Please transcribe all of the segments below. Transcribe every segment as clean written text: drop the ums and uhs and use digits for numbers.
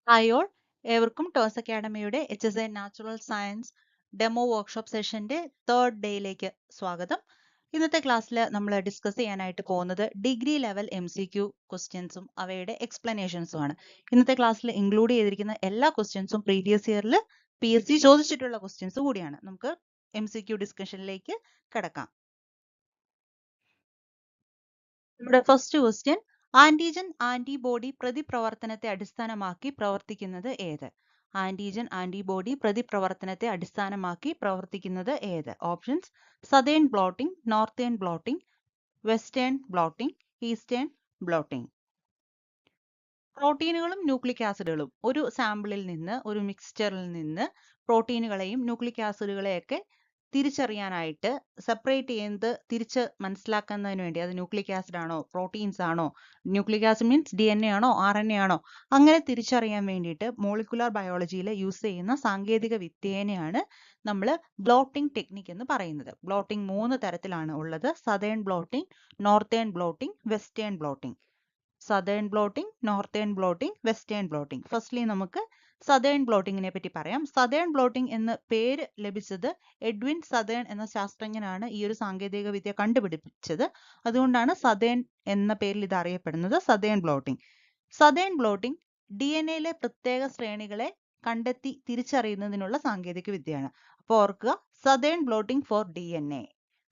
Hi all, ഏവർക്കും Toss അക്കാഡമിയുടെ HSA natural science demo workshop സെഷന്റെ തേർഡ് ഡേയിലേക്ക് സ്വാഗതം. ഇന്നത്തെ ക്ലാസ്സിൽ നമ്മൾ ഡിസ്കസ് ചെയ്യാനായിട്ട് പോകുന്നത് ഡിഗ്രി ലെവൽ MCQ ക്വസ്റ്റ്യൻസും അവയുടെ എക്സ്പ്ലനേഷൻസും ആണ്. ഇന്നത്തെ ക്ലാസ്സിൽ ഇൻക്ലൂഡ് ചെയ്തിരിക്കുന്ന എല്ലാ ക്വസ്റ്റ്യൻസും പ്രീവിയസ് ഇയറിൽ PSC ചോദിച്ചിട്ടുള്ള ക്വസ്റ്റ്യൻസ് കൂടിയാണ്. നമുക്ക് MCQ ഡിസ്കഷനിലേക്ക് കടക്കാം. നമ്മുടെ ഫസ്റ്റ് ക്വസ്റ്റ്യൻ, ആന്റിജൻ ആന്റിബോഡി പ്രതിപ്രവർത്തനത്തെ അടിസ്ഥാനമാക്കി പ്രവർത്തിക്കുന്നത് ഏത്? ആന്റിജൻ ആന്റിബോഡി പ്രതിപ്രവർത്തനത്തെ അടിസ്ഥാനമാക്കി പ്രവർത്തിക്കുന്നത് ഏത്? Options: southern blotting, northern blotting, western blotting, eastern blotting. പ്രോട്ടീനുകളും ന്യൂക്ലിക് ആസിഡുകളും ഒരു സാമ്പിളിൽ നിന്ന്, ഒരു മിക്സ്ചറിൽ നിന്ന് പ്രോട്ടീനുകളെയും ന്യൂക്ലിക് ആസിഡുകളെയൊക്കെ തിരിച്ചറിയാനായിട്ട് സെപ്പറേറ്റ് ചെയ്യുന്നത് തിരിച്ച് മനസ്സിലാക്കുന്നതിന് വേണ്ടി, അത് ന്യൂക്ലിക് ആസിഡ് ആണോ പ്രോട്ടീൻസ് ആണോ, ന്യൂക്ലിക് ആസിഡ് മീൻസ് DNA ആണോ RNA ആണോ, അങ്ങനെ തിരിച്ചറിയാൻ വേണ്ടിയിട്ട് മോളിക്കുലർ ബയോളജിയിൽ യൂസ് ചെയ്യുന്ന സാങ്കേതിക വിദ്യേനെയാണ് നമ്മൾ ബ്ലോട്ടിംഗ് ടെക്നിക് എന്ന് പറയുന്നത്. ബ്ലോട്ടിംഗ് 3 തരത്തിലാണ് ഉള്ളത്: southern blotting, northern blotting, western blotting. Southern blotting, northern blotting, western blotting. Firstly നമുക്ക് സതേൺ ബ്ലോട്ടിങ്ങിനെ പറ്റി പറയാം. സതേൺ ബ്ലോട്ടിംഗ് എന്ന പേര് ലഭിച്ചത് എഡ്വിൻ സതേൺ എന്ന ശാസ്ത്രജ്ഞനാണ് ഈ ഒരു സാങ്കേതിക വിദ്യ കണ്ടുപിടിച്ചത്. അതുകൊണ്ടാണ് സതേൺ എന്ന പേരിൽ ഇത് അറിയപ്പെടുന്നത്, southern blotting. Southern blotting DNA പ്രത്യേക ശ്രേണികളെ കണ്ടെത്തി തിരിച്ചറിയുന്നതിനുള്ള സാങ്കേതിക വിദ്യയാണ്. അപ്പോൾ ഓർക്കുക, southern blotting for DNA.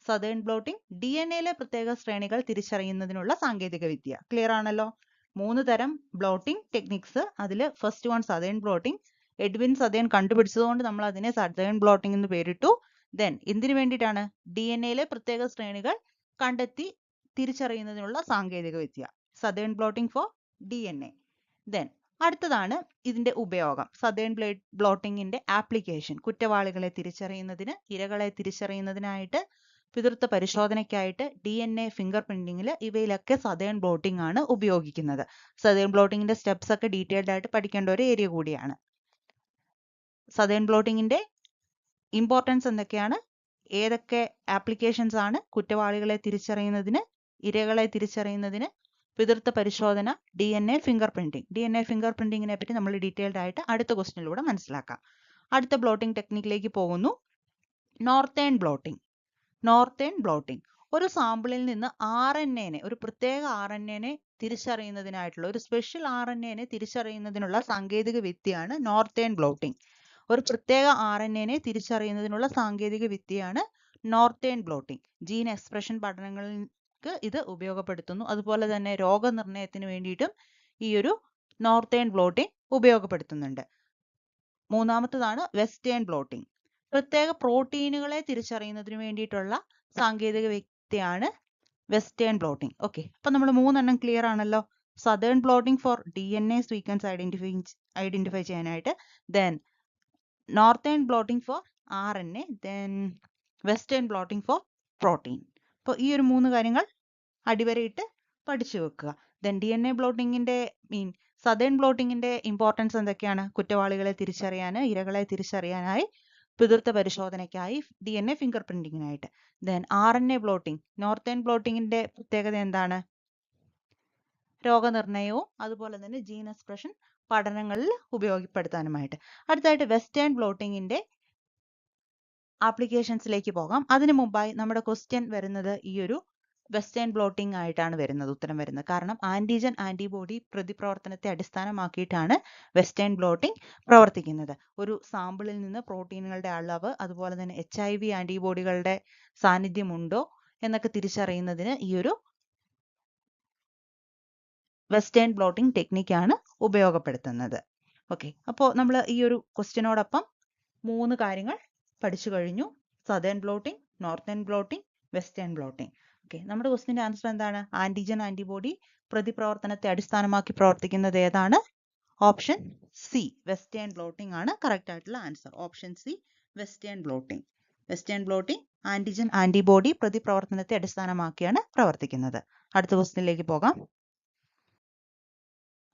Southern blotting DNA പ്രത്യേക ശ്രേണികൾ തിരിച്ചറിയുന്നതിനുള്ള സാങ്കേതിക വിദ്യ. ക്ലിയർ ആണല്ലോ? 3 തരം ബ്ലോട്ടിംഗ് ടെക്നിക്സ്. അതിൽ first one Southern blotting. Edwin Southern കണ്ടുപിടിച്ചതുകൊണ്ട് നമ്മൾ അതിനെ സതേൺ ബ്ലോട്ടിംഗ് എന്ന് പേരിട്ടു. ദെൻ എന്തിനു വേണ്ടിയിട്ടാണ്? DNA പ്രത്യേക ശ്രേണികൾ കണ്ടെത്തി തിരിച്ചറിയുന്നതിനുള്ള സാങ്കേതിക വിദ്യ. Southern blotting for DNA. Then അടുത്തതാണ് ഇതിന്റെ ഉപയോഗം. സതേൺ ബ്ലോട്ടിങ്ങിന്റെ ആപ്ലിക്കേഷൻ: കുറ്റവാളികളെ തിരിച്ചറിയുന്നതിന്, ഇരകളെ തിരിച്ചറിയുന്നതിനായിട്ട്, പിതൃത്വ പരിശോധനയ്ക്കായിട്ട്, DNA ഫിംഗർ പ്രിന്റിംഗിൽ, ഇവയിലൊക്കെ സതേൺ ബ്ലോട്ടിംഗ് ആണ് ഉപയോഗിക്കുന്നത്. സതേൺ ബ്ലോട്ടിങ്ങിന്റെ സ്റ്റെപ്സ് ഒക്കെ ഡീറ്റെയിൽഡ് ആയിട്ട് പഠിക്കേണ്ട ഒരു ഏരിയ കൂടിയാണ്. സതേൺ ബ്ലോട്ടിങ്ങിന്റെ ഇമ്പോർട്ടൻസ് എന്തൊക്കെയാണ്, ഏതൊക്കെ ആപ്ലിക്കേഷൻസ് ആണ്? കുറ്റവാളികളെ തിരിച്ചറിയുന്നതിന്, ഇരകളെ തിരിച്ചറിയുന്നതിന്, പിതൃത്വ പരിശോധന, DNA finger printing. DNA finger പ്രിന്റിങ്ങിനെ പറ്റി നമ്മൾ ഡീറ്റെയിൽഡ് ആയിട്ട് അടുത്ത ക്വസ്റ്റ്യനിലൂടെ മനസ്സിലാക്കാം. അടുത്ത ബ്ലോട്ടിംഗ് ടെക്നിക്കിലേക്ക് പോകുന്നു, നോർത്തേൺ ബ്ലോട്ടിംഗ്. നോർത്തേൺ ബ്ലോട്ടിംഗ് ഒരു സാമ്പിളിൽ നിന്ന് RNA-നെ, ഒരു പ്രത്യേക RNA-നെ തിരിച്ചറിയുന്നതിനായിട്ടുള്ള, ഒരു സ്പെഷ്യൽ RNA-നെ തിരിച്ചറിയുന്നതിനുള്ള സാങ്കേതിക വിദ്യയാണ് നോർത്തേൺ ബ്ലോട്ടിംഗ്. ഒരു പ്രത്യേക RNA-നെ തിരിച്ചറിയുന്നതിനുള്ള സാങ്കേതിക വിദ്യയാണ് നോർത്തേൺ ബ്ലോട്ടിംഗ്. ജീൻ എക്സ്പ്രഷൻ പഠനങ്ങൾക്ക് ഇത് ഉപയോഗപ്പെടുത്തുന്നു. അതുപോലെ തന്നെ രോഗനിർണയത്തിന് വേണ്ടിയിട്ടും ഈ ഒരു നോർത്തേൺ ബ്ലോട്ടിംഗ് ഉപയോഗപ്പെടുത്തുന്നുണ്ട്. മൂന്നാമത്തതാണ് വെസ്റ്റേൺ ബ്ലോട്ടിംഗ്. പ്രത്യേക പ്രോട്ടീനുകളെ തിരിച്ചറിയുന്നതിന് വേണ്ടിയിട്ടുള്ള സാങ്കേതിക വിദ്യയാണ് വെസ്റ്റേൺ ബ്ലോട്ടിംഗ്. ഓക്കെ, അപ്പൊ നമ്മൾ 3 എണ്ണം ക്ലിയർ ആണല്ലോ. Southern blotting for DNA sequence identify ചെയ്യാനായിട്ട്, then Northern blotting for RNA, then Western blotting for protein. അപ്പോൾ ഈ ഒരു 3 കാര്യങ്ങൾ അടിവരയിട്ട് പഠിച്ചു വെക്കുക. ദെൻ DNA ബ്ലോട്ടിങ്ങിന്റെ സതേൺ ബ്ലോട്ടിങ്ങിന്റെ ഇമ്പോർട്ടൻസ് എന്തൊക്കെയാണ്? കുറ്റവാളികളെ തിരിച്ചറിയാൻ, ഇരകളെ തിരിച്ചറിയാനായി, പിതൃത്വ പരിശോധനയ്ക്കായി, DNA ഫിംഗർ പ്രിന്റിങ്ങിനായിട്ട്. ദെൻ RNA ബ്ലോട്ടിംഗ്, നോർത്തേൺ ബ്ലോട്ടിങ്ങിന്റെ പ്രത്യേകത എന്താണ്? രോഗനിർണയവും അതുപോലെ തന്നെ ജീൻ എക്സ്പ്രഷൻ പഠനങ്ങളിൽ ഉപയോഗപ്പെടുത്താനുമായിട്ട്. അടുത്തായിട്ട് വെസ്റ്റേൺ ബ്ലോട്ടിങ്ങിന്റെ ആപ്ലിക്കേഷൻസിലേക്ക് പോകാം. അതിനു മുമ്പായി നമ്മുടെ ക്വസ്റ്റ്യൻ വരുന്നത് ഈ ഒരു വെസ്റ്റേൺ ബ്ലോട്ടിംഗ് ആയിട്ടാണ് വരുന്നത്, ഉത്തരം വരുന്നത്. കാരണം ആന്റിജൻ ആന്റിബോഡി പ്രതിപ്രവർത്തനത്തെ അടിസ്ഥാനമാക്കിയിട്ടാണ് വെസ്റ്റേൺ ബ്ലോട്ടിംഗ് പ്രവർത്തിക്കുന്നത്. ഒരു സാമ്പിളിൽ നിന്ന് പ്രോട്ടീനുകളുടെ അളവ്, അതുപോലെ തന്നെ HIV ആന്റിബോഡികളുടെ സാന്നിധ്യമുണ്ടോ എന്നൊക്കെ തിരിച്ചറിയുന്നതിന് ഈ ഒരു വെസ്റ്റേൺ ബ്ലോട്ടിംഗ് ടെക്നിക്കാണ് ഉപയോഗപ്പെടുത്തുന്നത്. ഓക്കെ, അപ്പോൾ നമ്മൾ ഈ ഒരു ക്വസ്റ്റ്യനോടൊപ്പം 3 കാര്യങ്ങൾ പഠിച്ചു കഴിഞ്ഞു: Southern blotting, northern blotting, western blotting. Okay, നമ്മുടെ ക്വസ്റ്റ്യന്റെ ആൻസർ എന്താണ്? ആന്റിജൻ ആന്റിബോഡി പ്രതിപ്രവർത്തനത്തെ അടിസ്ഥാനമാക്കി പ്രവർത്തിക്കുന്നത് ഏതാണ്? ഓപ്ഷൻ സി, വെസ്റ്റേൺ ബ്ലോട്ടിംഗ് ആണ് കറക്റ്റ് ആയിട്ടുള്ള answer. Option C, Western blotting. Western blotting antigen antibody പ്രതിപ്രവർത്തനത്തെ അടിസ്ഥാനമാക്കിയാണ് പ്രവർത്തിക്കുന്നത്. അടുത്ത ക്വസ്റ്റ്യനിലേക്ക് പോകാം.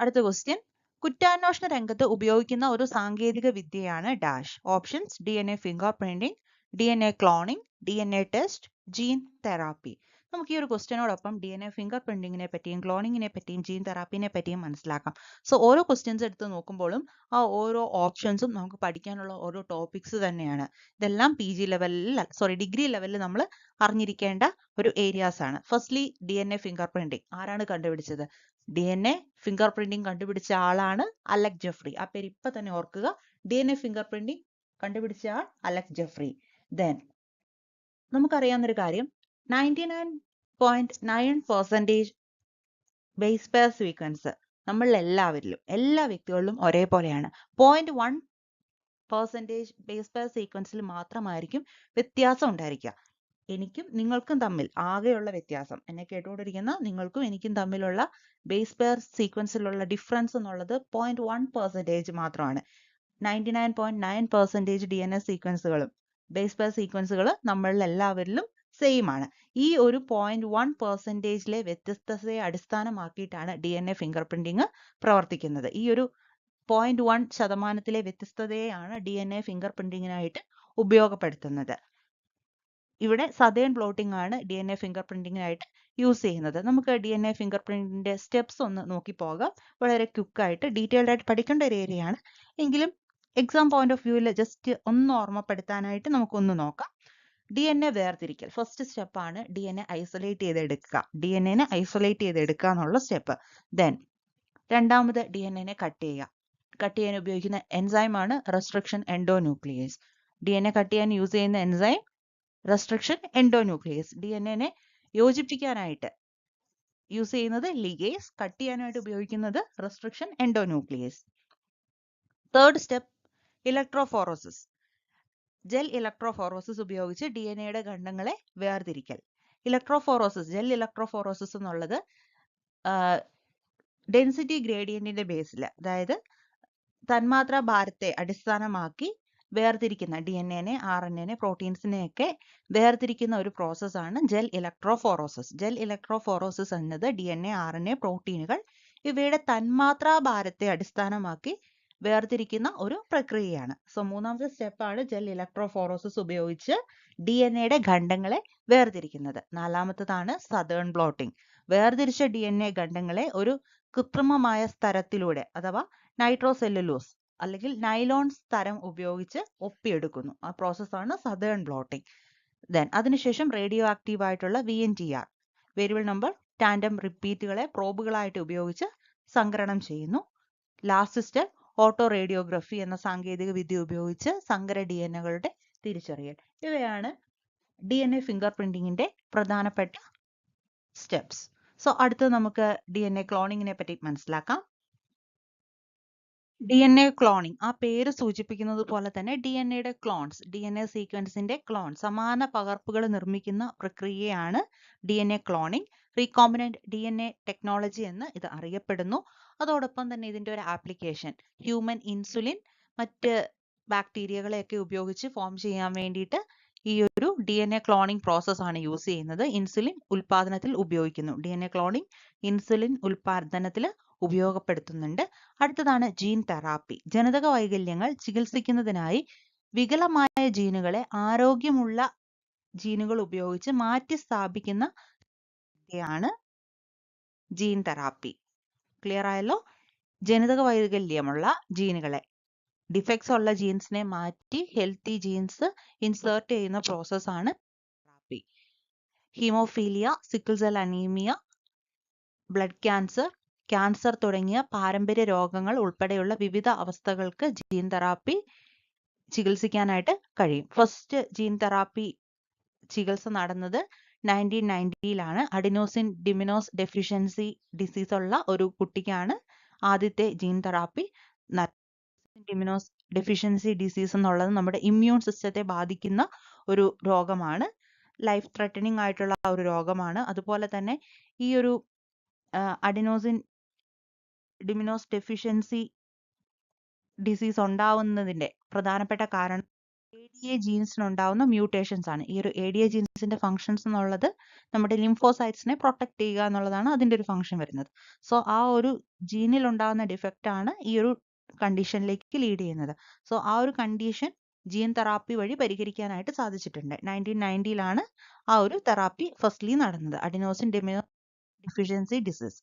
അടുത്ത ക്വസ്റ്റ്യൻ, കുറ്റാന്വേഷണ രംഗത്ത് ഉപയോഗിക്കുന്ന ഒരു സാങ്കേതിക വിദ്യയാണ് dash. Options: DNA finger printing, DNA cloning, DNA test, gene therapy. നമുക്ക് ഈ ഒരു ക്വസ്റ്റ്യനോടൊപ്പം DNA ഫിംഗർ പ്രിന്റിങ്ങിനെ പറ്റിയും ക്ലോണിങ്ങിനെ പറ്റിയും ജീൻ തെറാപ്പിനെ പറ്റിയും മനസ്സിലാക്കാം. സോ ഓരോ ക്വസ്റ്റ്യൻസ് എടുത്ത് നോക്കുമ്പോഴും ആ ഓരോ ഓപ്ഷൻസും നമുക്ക് പഠിക്കാനുള്ള ഓരോ ടോപ്പിക്സ് തന്നെയാണ്. ഇതെല്ലാം ഡിഗ്രി ലെവലിൽ നമ്മൾ അറിഞ്ഞിരിക്കേണ്ട ഒരു ഏരിയാസ് ആണ്. ഫസ്റ്റ്ലി DNA ഫിംഗർ പ്രിന്റിംഗ് ആരാണ് കണ്ടുപിടിച്ചത്? DNA ഫിംഗർ പ്രിന്റിംഗ് കണ്ടുപിടിച്ച ആളാണ് അലക് ജെഫ്രി. ആ പേര് ഇപ്പൊ തന്നെ ഓർക്കുക. DNA ഫിംഗർ പ്രിന്റിംഗ് കണ്ടുപിടിച്ച ആൾ അലക് ജെഫ്രി. ദെൻ നമുക്കറിയാവുന്നൊരു കാര്യം 99.9% ബേസ് പെയർ സീക്വൻസ് നമ്മളിൽ എല്ലാവരിലും എല്ലാ വ്യക്തികളിലും ഒരേപോലെയാണ്. 0.1% ബേസ് പെയർ സീക്വൻസിൽ മാത്രമായിരിക്കും വ്യത്യാസം ഉണ്ടായിരിക്കുക. എനിക്കും നിങ്ങൾക്കും തമ്മിൽ ആകെയുള്ള വ്യത്യാസം, എന്നെ കേട്ടുകൊണ്ടിരിക്കുന്ന നിങ്ങൾക്കും എനിക്കും തമ്മിലുള്ള ബേസ് പെയർ സീക്വൻസിലുള്ള ഡിഫറൻസ് എന്നുള്ളത് 0.1% മാത്രമാണ്. 99.9% DNA സീക്വൻസുകളും ബേസ് പെയർ സീക്വൻസുകൾ നമ്മളിൽ എല്ലാവരിലും സെയിം ആണ്. ഈ ഒരു 0.1%ലെ വ്യത്യസ്തതയെ അടിസ്ഥാനമാക്കിയിട്ടാണ് DNA ഫിംഗർ പ്രിന്റിംഗ് പ്രവർത്തിക്കുന്നത്. ഈ ഒരു 0.1% വ്യത്യസ്തതയെയാണ് DNA ഫിംഗർ പ്രിന്റിങ്ങിനായിട്ട് ഉപയോഗപ്പെടുത്തുന്നത്. ഇവിടെ സദേൺ ബ്ലോട്ടിംഗ് ആണ് DNA ഫിംഗർ പ്രിന്റിങ്ങിനായിട്ട് യൂസ് ചെയ്യുന്നത്. നമുക്ക് DNA ഫിംഗർ പ്രിന്റിന്റെ സ്റ്റെപ്സ് ഒന്ന് നോക്കി പോകാം. വളരെ ക്വിക്കായിട്ട് ഡീറ്റെയിൽഡ് ആയിട്ട് പഠിക്കേണ്ട ഒരു ഏരിയ ആണ്. എങ്കിലും എക്സാം പോയിന്റ് ഓഫ് വ്യൂവിൽ ജസ്റ്റ് ഒന്ന് ഓർമ്മപ്പെടുത്താനായിട്ട് നമുക്കൊന്ന് നോക്കാം. DNA വേർതിരിക്കൽ ഫസ്റ്റ് സ്റ്റെപ്പാണ്. DNA ഐസൊലേറ്റ് ചെയ്തെടുക്കുക. DNA ഐസൊലേറ്റ് ചെയ്തെടുക്കുക എന്നുള്ള സ്റ്റെപ്പ്. ദെൻ രണ്ടാമത് DNA കട്ട് ചെയ്യുക. കട്ട് ചെയ്യാൻ ഉപയോഗിക്കുന്ന എൻസൈമാണ് റെസ്ട്രിക്ഷൻ എൻഡോന്യൂക്ലിയേസ്. DNA കട്ട് ചെയ്യാൻ യൂസ് ചെയ്യുന്ന എൻസൈം റെസ്ട്രിക്ഷൻ എൻഡോന്യൂക്ലിയേസ്. DNA യോജിപ്പിക്കാനായിട്ട് യൂസ് ചെയ്യുന്നത് ലിഗേസ്, കട്ട് ചെയ്യാനായിട്ട് ഉപയോഗിക്കുന്നത് restriction endonuclease. Third step electrophoresis. Gel electrophoresis ഉപയോഗിച്ച് DNAയുടെ ഖണ്ഡങ്ങളെ വേർതിരിക്കൽ. ജെൽ ഇലക്ട്രോഫോറോസിസ് എന്നുള്ളത് ഡെൻസിറ്റി ഗ്രേഡിയന്റിന്റെ ബേസിൽ, അതായത് തന്മാത്രാ ഭാരത്തെ അടിസ്ഥാനമാക്കി വേർതിരിക്കുന്ന DNA, RNA, പ്രോട്ടീൻസിനെയൊക്കെ വേർതിരിക്കുന്ന ഒരു പ്രോസസ്സാണ് ജെൽ ഇലക്ട്രോഫോറോസിസ്. ജെൽ ഇലക്ട്രോഫോറോസിസ് എന്നത് DNA, RNA, പ്രോട്ടീനുകൾ ഇവയുടെ തന്മാത്രാ ഭാരത്തെ അടിസ്ഥാനമാക്കി വേർതിരിക്കുന്ന ഒരു പ്രക്രിയയാണ്. സോ മൂന്നാമത്തെ സ്റ്റെപ്പാണ് ജെൽ ഇലക്ട്രോഫോറോസിസ് ഉപയോഗിച്ച് DNAയുടെ ഖണ്ഡങ്ങളെ വേർതിരിക്കുന്നത്. നാലാമത്തതാണ് സദേൺ ബ്ലോട്ടിംഗ്. വേർതിരിച്ച DNA ഖണ്ഡങ്ങളെ ഒരു കൃത്രിമമായ സ്തരത്തിലൂടെ അഥവാ നൈട്രോസെല്ലുലോസ് അല്ലെങ്കിൽ നൈലോൺ സ്തരം ഉപയോഗിച്ച് ഒപ്പിയെടുക്കുന്നു. ആ പ്രോസസ്സാണ് സദേൺ ബ്ലോട്ടിംഗ്. ദെൻ അതിനുശേഷം റേഡിയോ ആക്റ്റീവ് ആയിട്ടുള്ള VNTR വേരിയബിൾ നമ്പർ ടാൻഡം റിപ്പീറ്റുകളെ പ്രോബുകളായിട്ട് ഉപയോഗിച്ച് സങ്കരണം ചെയ്യുന്നു. ലാസ്റ്റ് സ്റ്റെപ്പ് ഓട്ടോ റേഡിയോഗ്രഫി എന്ന സാങ്കേതിക വിദ്യ ഉപയോഗിച്ച് സങ്കര DNAകളുടെ തിരിച്ചറിയൽ. ഇവയാണ് DNA ഫിംഗർ പ്രിന്റിങ്ങിന്റെ പ്രധാനപ്പെട്ട സ്റ്റെപ്സ്. സോ അടുത്ത് നമുക്ക് DNA ക്ലോണിങ്ങിനെ പറ്റി മനസ്സിലാക്കാം. DNA ക്ലോണിംഗ് ആ പേര് സൂചിപ്പിക്കുന്നത് പോലെ തന്നെ DNAയുടെ ക്ലോൺസ്, DNA സീക്വൻസിന്റെ ക്ലോൺ, സമാന പകർപ്പുകൾ നിർമ്മിക്കുന്ന പ്രക്രിയയാണ് DNA cloning. Recombinant DNA technology എന്ന് ഇത് അറിയപ്പെടുന്നു. അതോടൊപ്പം തന്നെ ഇതിന്റെ ഒരു ആപ്ലിക്കേഷൻ ഹ്യൂമൻ ഇൻസുലിൻ മറ്റ് ബാക്ടീരിയകളെയൊക്കെ ഉപയോഗിച്ച് ഫോം ചെയ്യാൻ വേണ്ടിയിട്ട് ഈ ഒരു DNA ക്ലോണിംഗ് പ്രോസസ് ആണ് യൂസ് ചെയ്യുന്നത്. ഇൻസുലിൻ ഉൽപാദനത്തിൽ ഉപയോഗിക്കുന്നു. DNA ക്ലോണിംഗ് ഇൻസുലിൻ ഉൽപാദനത്തിൽ ഉപയോഗപ്പെടുത്തുന്നുണ്ട്. അടുത്തതാണ് ജീൻ തെറാപ്പി. ജനിതക വൈകല്യങ്ങൾ ചികിത്സിക്കുന്നതിനായി വികലമായ ജീനുകളെ ആരോഗ്യമുള്ള ജീനുകൾ ഉപയോഗിച്ച് മാറ്റി സ്ഥാപിക്കുന്നതാണ് ജീൻ തെറാപ്പി. ക്ലിയർ ആയല്ലോ? ജനിതക വൈകല്യമുള്ള ജീനുകളെ, ഡിഫക്ട്സ് ഉള്ള ജീൻസിനെ മാറ്റി ഹെൽത്തി ജീൻസ് ഇൻസേർട്ട് ചെയ്യുന്ന പ്രോസസ്സാണ് therapy. Haemophilia, sickle cell anaemia, blood cancer തുടങ്ങിയ പാരമ്പര്യ രോഗങ്ങൾ ഉൾപ്പെടെയുള്ള വിവിധ അവസ്ഥകൾക്ക് ജീൻ തെറാപ്പി ചികിത്സിക്കാനായിട്ട് കഴിയും. ഫസ്റ്റ് ജീൻ തെറാപ്പി ചികിത്സ നടന്നത് 1990-ലാണ്. അഡിനോസിൻ ഡിമിനോസ് ഡെഫിഷ്യൻസി ഡിസീസ് ഉള്ള ഒരു കുട്ടിക്കാണ് ആദ്യത്തെ ജീൻ തെറാപ്പി. ഡിമിനോസ് ഡെഫിഷ്യൻസി ഡിസീസ് എന്നുള്ളത് നമ്മുടെ ഇമ്മ്യൂൺ സിസ്റ്റത്തെ ബാധിക്കുന്ന ഒരു രോഗമാണ്. ലൈഫ് ത്രെട്ടനിങ് ആയിട്ടുള്ള ഒരു രോഗമാണ്. അതുപോലെ തന്നെ ഈ ഒരു അഡിനോസിൻ ഡിമിനോസ് ഡെഫിഷ്യൻസി ഡിസീസ് ഉണ്ടാവുന്നതിന്റെ പ്രധാനപ്പെട്ട കാരണം ADA ജീൻസിനുണ്ടാവുന്ന മ്യൂട്ടേഷൻസ് ആണ്. ഈ ഒരു ADA ജീൻസിന്റെ ഫങ്ഷൻസ് എന്നുള്ളത് നമ്മുടെ ലിംഫോസൈറ്റ്സിനെ പ്രൊട്ടക്ട് ചെയ്യുക എന്നുള്ളതാണ് അതിന്റെ ഒരു ഫങ്ഷൻ വരുന്നത്. സോ ആ ഒരു ജീനിൽ ഉണ്ടാകുന്ന ഡിഫക്റ്റ് ആണ് ഈ ഒരു കണ്ടീഷനിലേക്ക് ലീഡ് ചെയ്യുന്നത്. സോ ആ ഒരു കണ്ടീഷൻ ജീൻ തെറാപ്പി വഴി പരിഹരിക്കാനായിട്ട് സാധിച്ചിട്ടുണ്ട്. 1990ലാണ് ആ ഒരു തെറാപ്പി ഫസ്റ്റ്ലി നടന്നത്. അഡിനോസിൻ ഡെഫിഷ്യൻസി ഡിസീസ്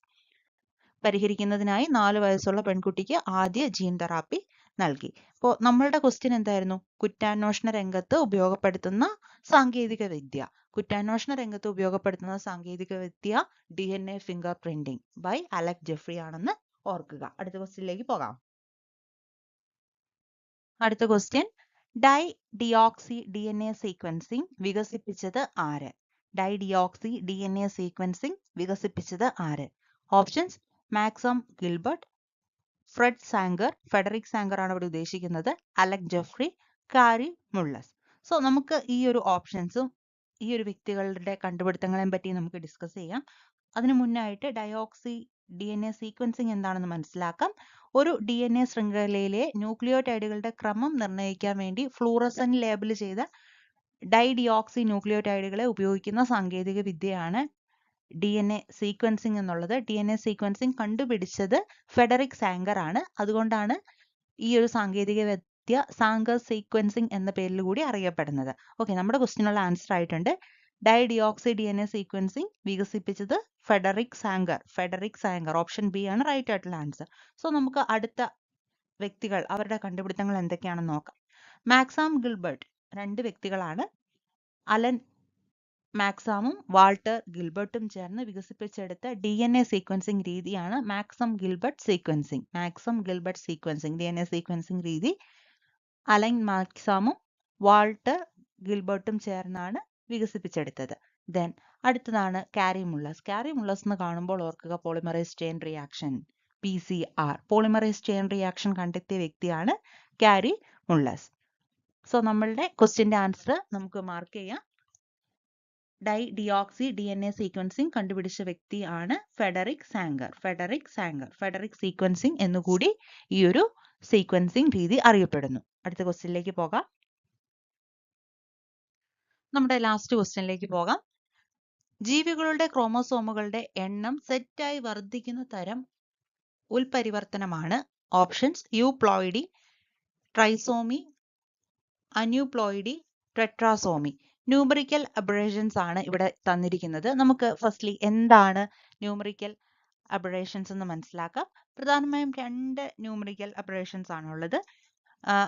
പരിഹരിക്കുന്നതിനായി 4 വയസ്സുള്ള പെൺകുട്ടിക്ക് ആദ്യ ജീൻ തെറാപ്പി നൽകി. അപ്പോൾ നമ്മളുടെ ക്വസ്റ്റ്യൻ എന്തായിരുന്നു? കുറ്റാന്വേഷണ രംഗത്ത് ഉപയോഗപ്പെടുത്തുന്ന സാങ്കേതിക വിദ്യ. കുറ്റാന്വേഷണ രംഗത്ത് ഉപയോഗപ്പെടുത്തുന്ന സാങ്കേതിക വിദ്യ DNA finger printing by Alec Jeffrey ആണെന്ന് ഓർക്കുക. അടുത്ത ക്വസ്റ്റ്യനിലേക്ക് പോകാം. അടുത്ത question, dideoxy DNA sequencing വികസിപ്പിച്ചത് ആര്? ഡൈ ഡിയോക്സി DNA സീക്വൻസിംഗ് വികസിപ്പിച്ചത് ആര്? Options: Maxam Gilbert, Fred Sanger, Frederick Sanger ആണ് ഇവിടെ ഉദ്ദേശിക്കുന്നത്, അലക് ജെഫ്രി, കാരി മുള്ളസ്. സോ നമുക്ക് ഈ ഒരു ഓപ്ഷൻസും ഈ ഒരു വ്യക്തികളുടെ കണ്ടുപിടുത്തങ്ങളെയും പറ്റി നമുക്ക് ഡിസ്കസ് ചെയ്യാം. അതിനു മുന്നായിട്ട് ഡയോക്സി DNA സീക്വൻസിംഗ് എന്താണെന്ന് മനസ്സിലാക്കാം. ഒരു DNA ശൃംഖലയിലെ ന്യൂക്ലിയോടൈഡുകളുടെ ക്രമം നിർണ്ണയിക്കാൻ വേണ്ടി ഫ്ലൂറസെന്റ് ലേബൽ ചെയ്ത ഡൈഡിയോക്സി ന്യൂക്ലിയോടൈഡുകളെ ഉപയോഗിക്കുന്ന സാങ്കേതിക വിദ്യയാണ് DNA സീക്വൻസിംഗ് എന്നുള്ളത്. DNA സീക്വൻസിംഗ് കണ്ടുപിടിച്ചത് ഫെഡറിക് സാങ്കർ ആണ്. അതുകൊണ്ടാണ് ഈ ഒരു സാങ്കേതിക വിദ്യ സാങ്കർ സീക്വൻസിംഗ് എന്ന പേരിൽ കൂടി അറിയപ്പെടുന്നത്. ഓക്കെ, നമ്മുടെ ക്വസ്റ്റ്യനുള്ള ആൻസർ ആയിട്ടുണ്ട്. ഡൈഡിയോക്സി DNA സീക്വൻസിംഗ് വികസിപ്പിച്ചത് Federico Sanger. Frederick സാങ്കർ, option B ആണ് റൈറ്റ് ആയിട്ടുള്ള ആൻസർ. സോ നമുക്ക് അടുത്ത വ്യക്തികൾ, അവരുടെ കണ്ടുപിടുത്തങ്ങൾ എന്തൊക്കെയാണെന്ന് നോക്കാം. മാക്സാം ഗിൽബർട്ട്, 2 വ്യക്തികളാണ്. അലൻ മാക്സാമും വാൾട്ടർ ഗിൽബർട്ടും ചേർന്ന് വികസിപ്പിച്ചെടുത്ത DNA സീക്വൻസിംഗ് രീതിയാണ് Maxam Gilbert sequencing. Maxam Gilbert sequencing DNA sequencing രീതി അലൻ മാക്സാമും വാൾട്ടർ ഗിൽബർട്ടും ചേർന്നാണ് വികസിപ്പിച്ചെടുത്തത്. ദെൻ അടുത്തതാണ് കാരി മുള്ളസ്. കാരി മുള്ളസ് എന്ന് കാണുമ്പോൾ ഓർക്കുക polymerase chain reaction, PCR, polymerase chain reaction കണ്ടെത്തിയ വ്യക്തിയാണ് കാരി മുള്ളസ്. സോ നമ്മളുടെ ക്വസ്റ്റ്യന്റെ ആൻസർ നമുക്ക് മാർക്ക് ചെയ്യാം. ഡൈ ഡിയോക്സി DNA സീക്വൻസിംഗ് കണ്ടുപിടിച്ച വ്യക്തിയാണ് Frederick Sanger. Frederick Sanger, Frederick sequencing എന്നുകൂടി ഈ ഒരു സീക്വൻസിംഗ് രീതി അറിയപ്പെടുന്നു. അടുത്ത ക്വസ്റ്റ്യനിലേക്ക് പോകാം. നമ്മുടെ ലാസ്റ്റ് ക്വസ്റ്റ്യനിലേക്ക് പോകാം. ജീവികളുടെ ക്രോമോസോമുകളുടെ എണ്ണം സെറ്റായി വർദ്ധിക്കുന്ന തരം ഉൽപരിവർത്തനമാണ്. Options: euploidy, trisomy, aneuploidy, tetrasomy. Numerical aberrations ആണ് ഇവിടെ തന്നിരിക്കുന്നത്. നമുക്ക് ഫസ്റ്റ്ലി എന്താണ് ന്യൂമറിക്കൽ അബറേഷൻസ് എന്ന് മനസ്സിലാക്കാം. പ്രധാനമായും 2 ന്യൂമറിക്കൽ അബറേഷൻസ് ആണുള്ളത്,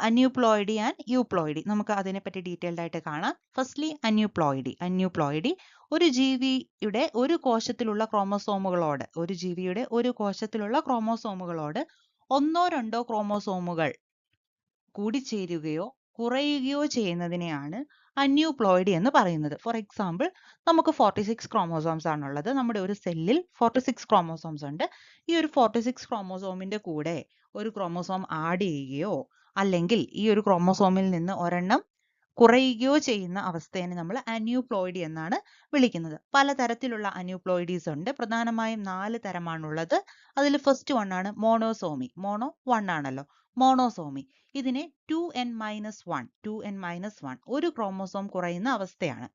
അന്യൂപ്ലോയിഡി ആൻഡ് യൂപ്ലോയിഡി. നമുക്ക് അതിനെപ്പറ്റി ഡീറ്റെയിൽഡ് ആയിട്ട് കാണാം. Firstly aneuploidy. അന്യൂപ്ലോയിഡി ഒരു ജീവിയുടെ ഒരു കോശത്തിലുള്ള ക്രോമോസോമുകളോട്, ഒരു ജീവിയുടെ ഒരു കോശത്തിലുള്ള ക്രോമോസോമുകളോട് 1 or 2 ക്രോമോസോമുകൾ കൂടിച്ചേരുകയോ കുറയുകയോ ചെയ്യുന്നതിനെയാണ് അന്യൂപ്ലോയിഡി എന്ന് പറയുന്നത്. ഫോർ എക്സാമ്പിൾ, നമുക്ക് 46 ക്രോമോസോംസ് ആണുള്ളത്. നമ്മുടെ ഒരു സെല്ലിൽ 46 ക്രോമോസോംസ് ഉണ്ട്. ഈ ഒരു 46 ക്രോമോസോമിന്റെ കൂടെ ഒരു ക്രോമോസോം ആഡ് ചെയ്യുകയോ അല്ലെങ്കിൽ ഈ ഒരു ക്രോമോസോമിൽ നിന്ന് ഒരെണ്ണം കുറയുകയോ ചെയ്യുന്ന അവസ്ഥയെ നമ്മൾ അന്യൂപ്ലോയിഡി എന്നാണ് വിളിക്കുന്നത്. പലതരത്തിലുള്ള അന്യൂപ്ലോയിഡീസ് ഉണ്ട്. പ്രധാനമായും 4 തരമാണുള്ളത്. അതിൽ ഫസ്റ്റ് വൺ ആണ് മോണോസോമി. മോണോ 1 ആണല്ലോ, മോണോസോമി. ഇതിനെ 2n-1 ഒരു ക്രോമോസോം കുറയുന്ന അവസ്ഥയാണ്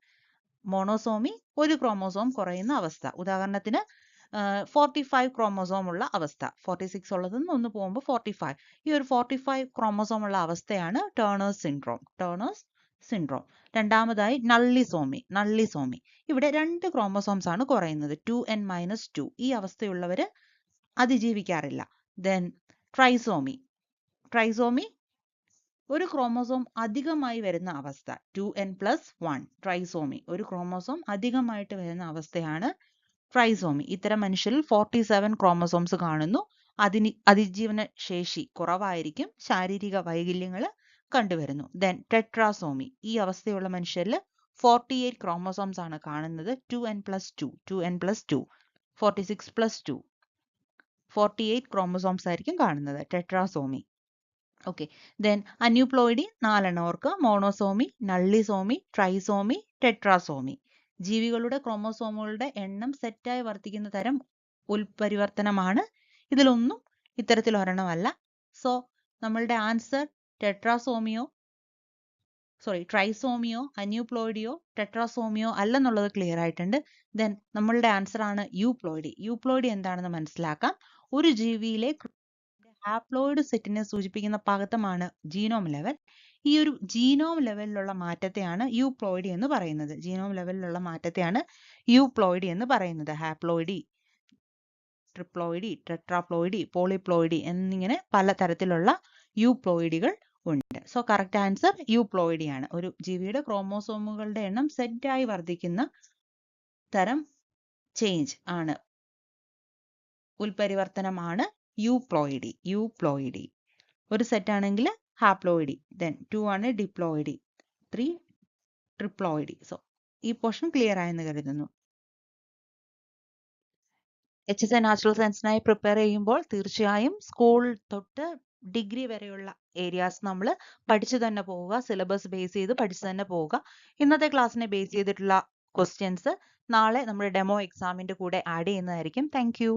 മോണോസോമി. ഒരു ക്രോമോസോം കുറയുന്ന അവസ്ഥ. ഉദാഹരണത്തിന് 45 ക്രോമോസോം ഉള്ള അവസ്ഥ. 46 ഉള്ളതിൽ നിന്ന് ഒന്ന് പോകുമ്പോൾ 45. ഈ ഒരു 45 ക്രോമോസോം ഉള്ള അവസ്ഥയാണ് ടേണേഴ്സ് സിൻഡ്രോം. Turners syndrome. രണ്ടാമതായി നള്ളിസോമി. നള്ളിസോമി. ഇവിടെ 2 ക്രോമോസോംസ് ആണ് കുറയുന്നത്, 2n-2. ഈ അവസ്ഥയുള്ളവര് അതിജീവിക്കാറില്ല. Then trisomy. ട്രൈസോമി ഒരു ക്രോമോസോം അധികമായി വരുന്ന അവസ്ഥ, 2n+1. ട്രൈസോമി ഒരു ക്രോമോസോം അധികമായിട്ട് വരുന്ന അവസ്ഥയാണ് ട്രൈസോമി. ഇത്തരം മനുഷ്യരിൽ 47 ക്രോമോസോംസ് കാണുന്നു. അതിജീവന ശേഷി കുറവായിരിക്കും, ശാരീരിക വൈകല്യങ്ങൾ കണ്ടുവരുന്നു. ദെൻ ടെട്രാസോമി. ഈ അവസ്ഥയുള്ള മനുഷ്യരിൽ 48 ക്രോമോസോംസ് ആണ് കാണുന്നത്, 2n+2. 2n+2, 46+2, 48 ക്രോമോസോംസ് ആയിരിക്കും കാണുന്നത്, ടെട്രാസോമി. ഓക്കെ. ദെൻ അന്യൂപ്ലോയിഡി 4 ഓർക്കുക: മോണോസോമി, നള്ളിസോമി, ട്രൈസോമി, ടെട്രാസോമി. ജീവികളുടെ ക്രോമോസോമുകളുടെ എണ്ണം സെറ്റായി വർദ്ധിക്കുന്ന തരം ഉൽപരിവർത്തനമാണ്. ഇതിലൊന്നും ഇത്തരത്തിൽ ഒരെണ്ണമല്ല. സോ നമ്മളുടെ ആൻസർ ട്രൈസോമിയോ, അന്യൂപ്ലോയിഡിയോ, ടെട്രാസോമിയോ അല്ലെന്നുള്ളത് ക്ലിയർ ആയിട്ടുണ്ട്. ദെൻ നമ്മളുടെ ആൻസർ ആണ് യൂപ്ലോയിഡി. യൂപ്ലോയിഡി എന്താണെന്ന് മനസ്സിലാക്കാം. ഒരു ജീവിയിലെ ഹാപ്ലോയിഡ് സെറ്റിനെ സൂചിപ്പിക്കുന്ന പദമാണ് ജീനോം ലെവൽ. ഈ ഒരു ജീനോം ലെവലിലുള്ള മാറ്റത്തെയാണ് യൂപ്ലോയിഡി എന്ന് പറയുന്നത്. ജീനോം ലെവലിലുള്ള മാറ്റത്തെയാണ് യൂപ്ലോയിഡി എന്ന് പറയുന്നത്. ഹാപ്ലോയിഡി, ട്രിപ്ലോയിഡി, ടെട്രാപ്ലോയിഡി, പോളിപ്ലോയിഡി എന്നിങ്ങനെ പല തരത്തിലുള്ള യൂപ്ലോയിഡികൾ ഉണ്ട്. സോ കറക്റ്റ് ആൻസർ യൂപ്ലോയിഡി ആണ്. ഒരു ജീവിയുടെ ക്രോമോസോമുകളുടെ എണ്ണം സെറ്റായി വർദ്ധിക്കുന്ന തരം ചേഞ്ച് ആണ്, ഉൽപരിവർത്തനമാണ് യൂപ്ലോയിഡി. യൂപ്ലോയിഡി ഒരു സെറ്റ് ആണെങ്കിൽ ഹാപ്ലോയിഡി, ദെൻ 2 ആണ് ഡിപ്ലോയിഡി, 3 ട്രിപ്ലോയിഡി. സോ ഈ പോർഷൻ ക്ലിയർ ആയെന്ന് കരുതുന്നു. HSC നാച്ചുറൽ സയൻസിനായി പ്രിപ്പയർ ചെയ്യുമ്പോൾ തീർച്ചയായും സ്കൂൾ തൊട്ട് ഡിഗ്രി വരെയുള്ള ഏരിയാസ് നമ്മൾ പഠിച്ചു തന്നെ പോവുക. സിലബസ് ബേസ് ചെയ്ത് പഠിച്ചു തന്നെ പോവുക. ഇന്നത്തെ ക്ലാസ്സിനെ ബേസ് ചെയ്തിട്ടുള്ള ക്വസ്റ്റ്യൻസ് നാളെ നമ്മുടെ ഡെമോ എക്സാമിന്റെ കൂടെ ആഡ് ചെയ്യുന്നതായിരിക്കും. Thank you.